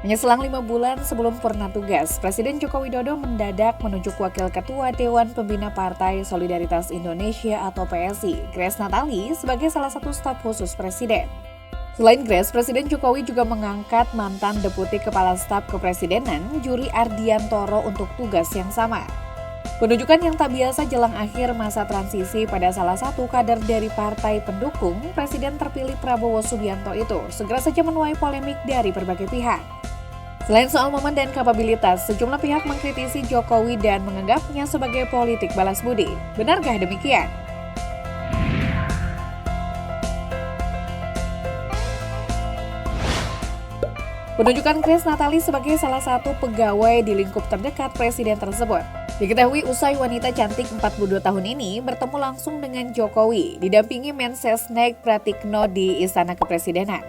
Hanya selang 5 bulan sebelum purna tugas, Presiden Joko Widodo mendadak menunjuk Wakil Ketua Dewan Pembina Partai Solidaritas Indonesia atau PSI, Grace Natali, sebagai salah satu staf khusus Presiden. Selain Grace, Presiden Jokowi juga mengangkat mantan Deputi Kepala Staf Kepresidenan, Juri Ardiantoro untuk tugas yang sama. Penunjukan yang tak biasa jelang akhir masa transisi pada salah satu kader dari partai pendukung Presiden terpilih Prabowo Subianto itu segera saja menuai polemik dari berbagai pihak. Selain soal momen dan kapabilitas, sejumlah pihak mengkritisi Jokowi dan menganggapnya sebagai politik balas budi. Benarkah demikian? Penunjukan Grace Natali sebagai salah satu pegawai di lingkup terdekat Presiden tersebut diketahui usai wanita cantik 42 tahun ini bertemu langsung dengan Jokowi, didampingi Mensesnek Pratikno di Istana Kepresidenan.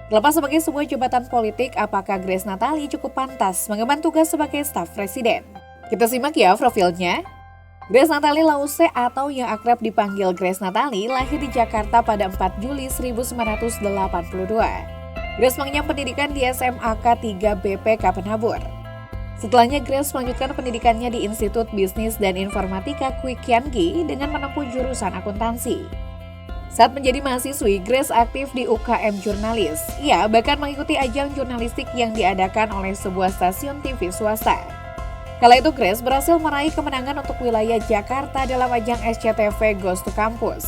Terlepas sebagai sebuah jabatan politik, apakah Grace Natali cukup pantas mengemban tugas sebagai staf presiden? Kita simak ya profilnya. Grace Natali Lause atau yang akrab dipanggil Grace Natali lahir di Jakarta pada 4 Juli 1982. Grace mengenyam pendidikan di SMAK 3 BPK Penabur. Setelahnya Grace melanjutkan pendidikannya di Institut Bisnis dan Informatika Kwik Kiangi dengan menempuh jurusan akuntansi. Saat menjadi mahasiswi, Grace aktif di UKM Jurnalis. Ia bahkan mengikuti ajang jurnalistik yang diadakan oleh sebuah stasiun TV swasta. Kala itu Grace berhasil meraih kemenangan untuk wilayah Jakarta dalam ajang SCTV Ghost to Campus.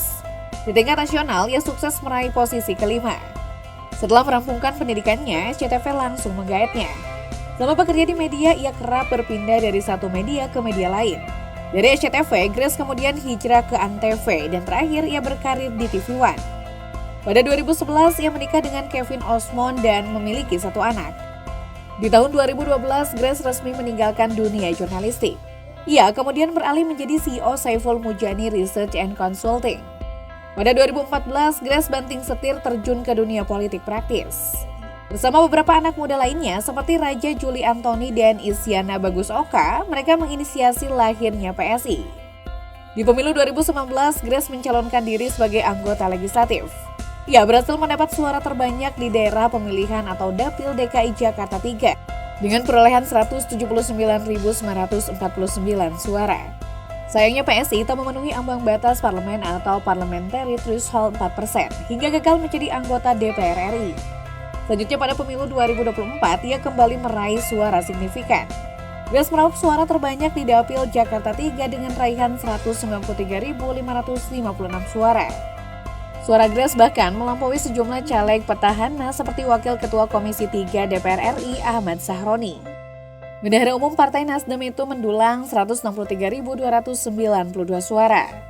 Di tingkat nasional, ia sukses meraih posisi kelima. Setelah merampungkan pendidikannya, SCTV langsung menggaetnya. Selama bekerja di media, ia kerap berpindah dari satu media ke media lain. Dari SCTV, Grace kemudian hijrah ke Antv dan terakhir ia berkarir di TV One. Pada 2011, ia menikah dengan Kevin Osmond dan memiliki satu anak. Di tahun 2012, Grace resmi meninggalkan dunia jurnalistik. Ia kemudian beralih menjadi CEO Saiful Mujani Research and Consulting. Pada 2014, Grace banting setir terjun ke dunia politik praktis. Bersama beberapa anak muda lainnya seperti Raja Juli Antoni dan Isyana Bagus Oka, mereka menginisiasi lahirnya PSI. Di pemilu 2019, Grace mencalonkan diri sebagai anggota legislatif. Ia berhasil mendapat suara terbanyak di daerah pemilihan atau Dapil DKI Jakarta 3 dengan perolehan 179.949 suara. Sayangnya PSI tak memenuhi ambang batas parlemen atau Parliamentary Threshold 4% hingga gagal menjadi anggota DPR RI. Selanjutnya pada pemilu 2024, ia kembali meraih suara signifikan. Grace meraup suara terbanyak di Dapil Jakarta 3 dengan raihan 193.556 suara. Suara Grace bahkan melampaui sejumlah caleg petahana seperti Wakil Ketua Komisi 3 DPR RI Ahmad Sahroni. Bendahara Umum Partai Nasdem itu mendulang 163.292 suara.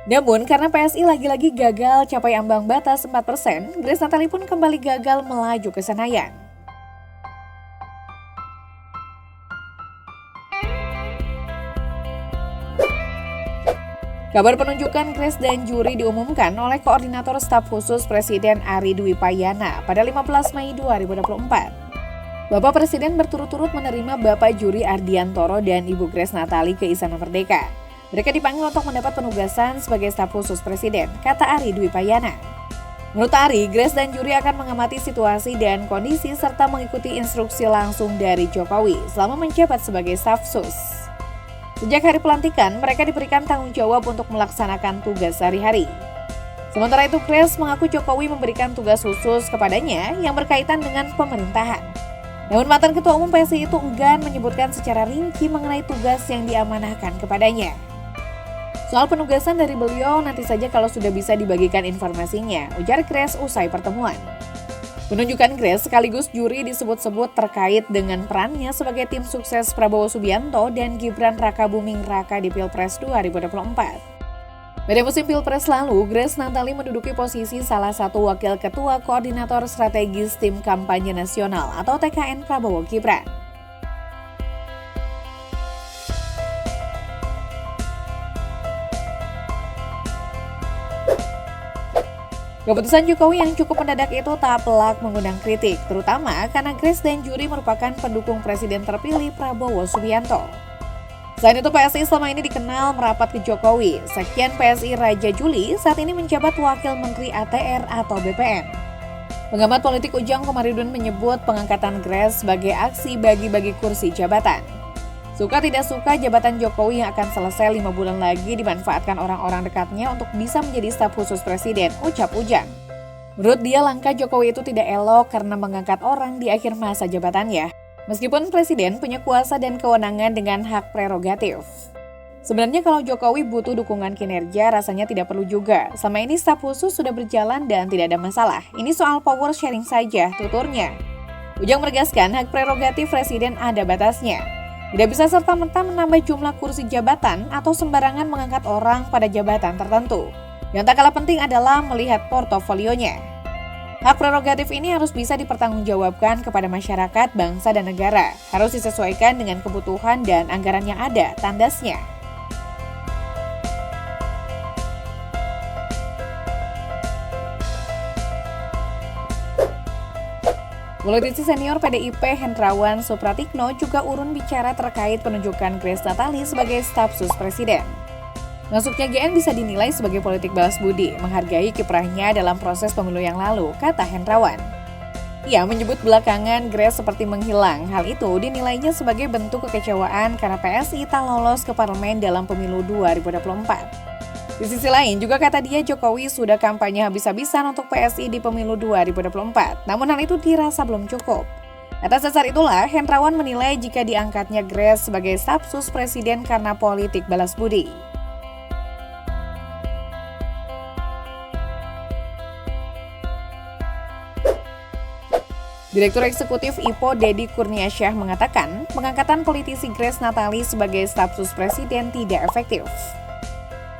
Namun, karena PSI lagi-lagi gagal capai ambang batas 4%, Grace Natali pun kembali gagal melaju ke Senayan. Kabar penunjukan Grace dan juri diumumkan oleh Koordinator Staf Khusus Presiden Ari Dwi Payana pada 15 Mei 2024. Bapak Presiden berturut-turut menerima Bapak Juri Ardiantoro dan Ibu Grace Natali ke Istana Merdeka. Mereka dipanggil untuk mendapat penugasan sebagai staf khusus Presiden, kata Ari Dwi Payana. Menurut Ari, Grace dan juri akan mengamati situasi dan kondisi serta mengikuti instruksi langsung dari Jokowi selama menjabat sebagai staf sus. Sejak hari pelantikan, mereka diberikan tanggung jawab untuk melaksanakan tugas sehari-hari. Sementara itu, Grace mengaku Jokowi memberikan tugas khusus kepadanya yang berkaitan dengan pemerintahan. Namun mantan Ketua Umum PSI itu enggan menyebutkan secara rinci mengenai tugas yang diamanahkan kepadanya. Soal penugasan dari beliau nanti saja kalau sudah bisa dibagikan informasinya, ujar Grace usai pertemuan. Penunjukan Grace sekaligus juri disebut-sebut terkait dengan perannya sebagai tim sukses Prabowo Subianto dan Gibran Rakabuming Raka di Pilpres 2024. Pada musim Pilpres lalu, Grace Natali menduduki posisi salah satu wakil ketua koordinator strategis tim kampanye nasional atau TKN Prabowo Gibran. Keputusan Jokowi yang cukup mendadak itu tak pelak mengundang kritik, terutama karena Grace dan juri merupakan pendukung Presiden terpilih Prabowo Subianto. Selain itu, PSI selama ini dikenal merapat ke Jokowi. Sekjen PSI Raja Juli saat ini menjabat Wakil Menteri ATR atau BPN. Pengamat politik Ujang Komarudin menyebut pengangkatan Grace sebagai aksi bagi-bagi kursi jabatan. Suka tidak suka, jabatan Jokowi yang akan selesai 5 bulan lagi dimanfaatkan orang-orang dekatnya untuk bisa menjadi staf khusus presiden, ucap Ujang. Menurut dia, langkah Jokowi itu tidak elok karena mengangkat orang di akhir masa jabatannya. Meskipun presiden punya kuasa dan kewenangan dengan hak prerogatif. Sebenarnya kalau Jokowi butuh dukungan kinerja, rasanya tidak perlu juga. Sama ini staf khusus sudah berjalan dan tidak ada masalah. Ini soal power sharing saja, tuturnya. Ujang menegaskan hak prerogatif presiden ada batasnya. Tidak bisa serta-merta menambah jumlah kursi jabatan atau sembarangan mengangkat orang pada jabatan tertentu. Yang tak kalah penting adalah melihat portofolionya. Hak prerogatif ini harus bisa dipertanggungjawabkan kepada masyarakat, bangsa, dan negara. Harus disesuaikan dengan kebutuhan dan anggaran yang ada, tandasnya. Politisi senior PDIP Hendrawan Supratikno juga urun bicara terkait penunjukan Grace Natali sebagai staf sus presiden. Masuknya GN bisa dinilai sebagai politik balas budi, menghargai kiprahnya dalam proses pemilu yang lalu, kata Hendrawan. Ia menyebut belakangan Grace seperti menghilang. Hal itu dinilainya sebagai bentuk kekecewaan karena PSI tak lolos ke parlemen dalam pemilu 2024. Di sisi lain, juga kata dia Jokowi sudah kampanye habis-habisan untuk PSI di pemilu 2024. Namun hal itu dirasa belum cukup. Atas dasar itulah, Hendrawan menilai jika diangkatnya Grace sebagai staf sus presiden karena politik balas budi. Direktur Eksekutif IPO Deddy Kurniasyah mengatakan, pengangkatan politisi Grace Natali sebagai staf sus presiden tidak efektif.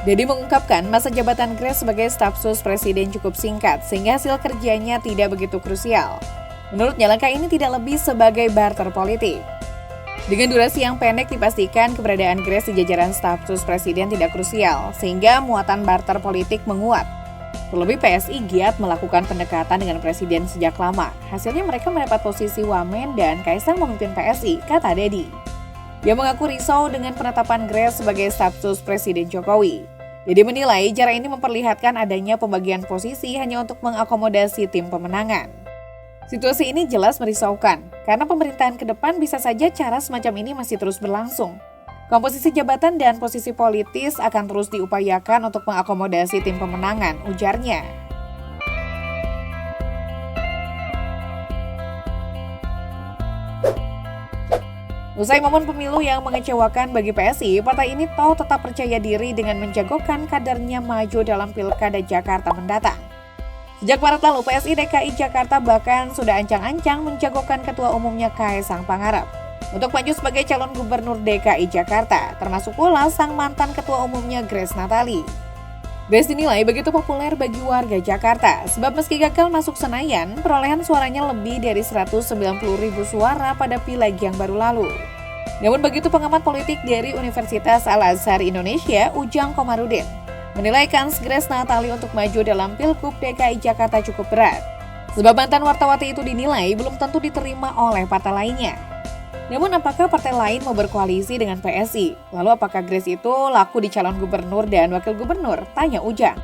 Deddy mengungkapkan masa jabatan Grace sebagai staf sus presiden cukup singkat sehingga hasil kerjanya tidak begitu krusial. Menurutnya langkah ini tidak lebih sebagai barter politik. Dengan durasi yang pendek dipastikan keberadaan Grace di jajaran staf sus presiden tidak krusial sehingga muatan barter politik menguat. Terlebih PSI giat melakukan pendekatan dengan presiden sejak lama. Hasilnya mereka mendapat posisi wamen dan Kaisang memimpin PSI, kata Deddy. Dia mengaku risau dengan penetapan Grace sebagai staf sus presiden Jokowi. Deddy menilai cara ini memperlihatkan adanya pembagian posisi hanya untuk mengakomodasi tim pemenangan. Situasi ini jelas merisaukan, karena pemerintahan ke depan bisa saja cara semacam ini masih terus berlangsung. Komposisi jabatan dan posisi politis akan terus diupayakan untuk mengakomodasi tim pemenangan, ujarnya. Usai momen pemilu yang mengecewakan bagi PSI, partai ini toh tetap percaya diri dengan menjagokan kadernya maju dalam Pilkada Jakarta mendatang. Sejak Maret lalu, PSI DKI Jakarta bahkan sudah ancang-ancang menjagokan Ketua Umumnya Kaisang Pangarep untuk maju sebagai calon Gubernur DKI Jakarta, termasuk pula sang mantan Ketua Umumnya Grace Natali. Grace dinilai begitu populer bagi warga Jakarta, sebab meski gagal masuk Senayan, perolehan suaranya lebih dari 190.000 suara pada Pileg yang baru lalu. Namun begitu pengamat politik dari Universitas Al-Azhar Indonesia, Ujang Komarudin, menilai kans Grace Natali untuk maju dalam Pilgub DKI Jakarta cukup berat. Sebab mantan wartawati itu dinilai belum tentu diterima oleh partai lainnya. Namun apakah partai lain mau berkoalisi dengan PSI? Lalu apakah Grace itu laku di calon gubernur dan wakil gubernur? Tanya Ujang.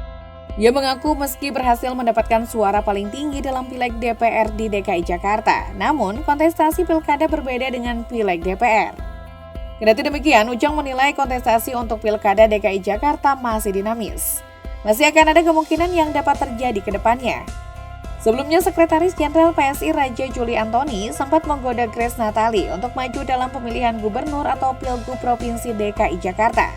Ia mengaku meski berhasil mendapatkan suara paling tinggi dalam Pileg DPR di DKI Jakarta, namun kontestasi pilkada berbeda dengan Pileg DPR. Kendati demikian, Ujang menilai kontestasi untuk Pilkada DKI Jakarta masih dinamis. Masih akan ada kemungkinan yang dapat terjadi ke depannya. Sebelumnya, Sekretaris Jenderal PSI Raja Juli Antoni sempat menggoda Grace Natali untuk maju dalam pemilihan gubernur atau Pilgub Provinsi DKI Jakarta.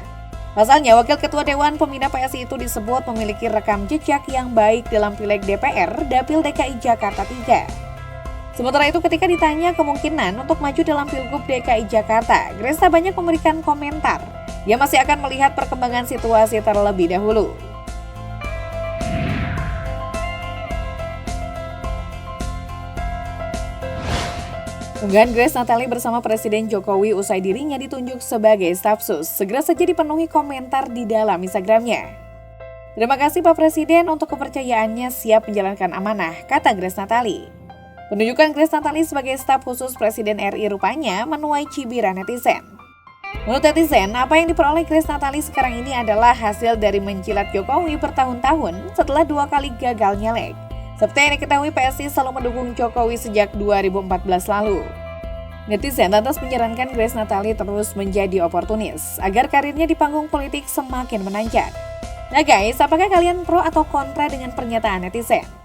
Pasalnya, Wakil Ketua Dewan Pembina PSI itu disebut memiliki rekam jejak yang baik dalam Pileg DPR Dapil DKI Jakarta 3. Sementara itu, ketika ditanya kemungkinan untuk maju dalam Pilgub DKI Jakarta, Grace tak banyak memberikan komentar. Dia masih akan melihat perkembangan situasi terlebih dahulu. Unggahan Grace Natali bersama Presiden Jokowi usai dirinya ditunjuk sebagai staf sus segera saja dipenuhi komentar di dalam Instagramnya. Terima kasih Pak Presiden untuk kepercayaannya siap menjalankan amanah, kata Grace Natali. Penunjukan Grace Natali sebagai staf khusus Presiden RI rupanya menuai cibiran netizen. Menurut netizen, apa yang diperoleh Grace Natali sekarang ini adalah hasil dari menjilat Jokowi bertahun-tahun setelah 2 kali gagal nyalek. Seperti yang diketahui, PSI selalu mendukung Jokowi sejak 2014 lalu. Netizen lantas menyarankan Grace Natali terus menjadi oportunis agar karirnya di panggung politik semakin menanjak. Nah guys, apakah kalian pro atau kontra dengan pernyataan netizen?